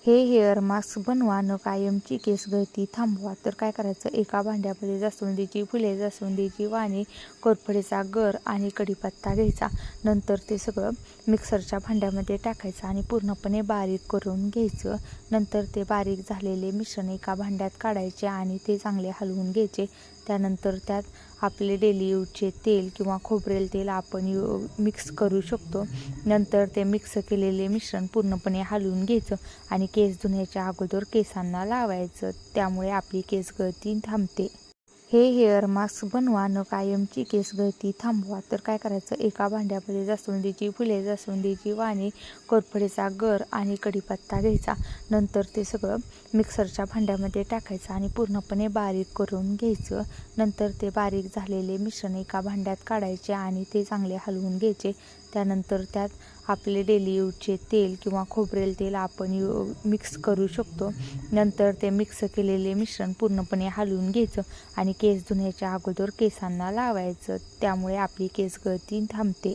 हे hair mask बनवा न कायमची केस गळती थांबवा. तर काय करायचं, एका भांड्यामध्ये जास्वंदीची फुले, जास्वंदीची वाणे, कोरफडीचा गर आणि कढीपत्ता घ्यायचा. नंतर ते सगळं मिक्सरच्या भांड्यामध्ये टाकायचं आणि पूर्णपणे बारीक करून घ्यायचं. नंतर ते बारीक झालेले मिश्रण एका भांड्यात काढायचे आणि ते चांगले हलवून घ्यायचे. त्यानंतर त्यात आपले डेली यूजचे तेल किंवा खोबरेल तेल आपण मिक्स करू शकतो. नंतर ते मिक्स केलेले मिश्रण पूर्णपणे हलवून घ्यायचं आणि केस धुण्याच्या अगोदर केसांना लावायचं. त्यामुळे आपली केस गळती थांबते. हे हेअर मास्क बनवा न कायमची केस गळती थांबवा. तर काय करायचं, एका भांड्यामध्ये जास्वंदीची फुले, जास्वंदीची वाणे, कोरफडीचा गर आणि कढीपत्ता घ्यायचा. नंतर ते सगळं मिक्सरच्या भांड्यामध्ये टाकायचं आणि पूर्णपणे बारीक करून घ्यायचं. नंतर ते बारीक झालेले मिश्रण एका भांड्यात काढायचे आणि ते चांगले हलवून घ्यायचे. त्यानंतर त्यात आपले डेली यूजचे तेल किंवा खोबरेल तेल आपण मिक्स करू शकतो. नंतर ते मिक्स केलेले मिश्रण पूर्णपणे हलवून घ्यायचं आणि केस धुण्याच्या अगोदर केसांना लावायचं. त्यामुळे आपली केस गळती थांबते.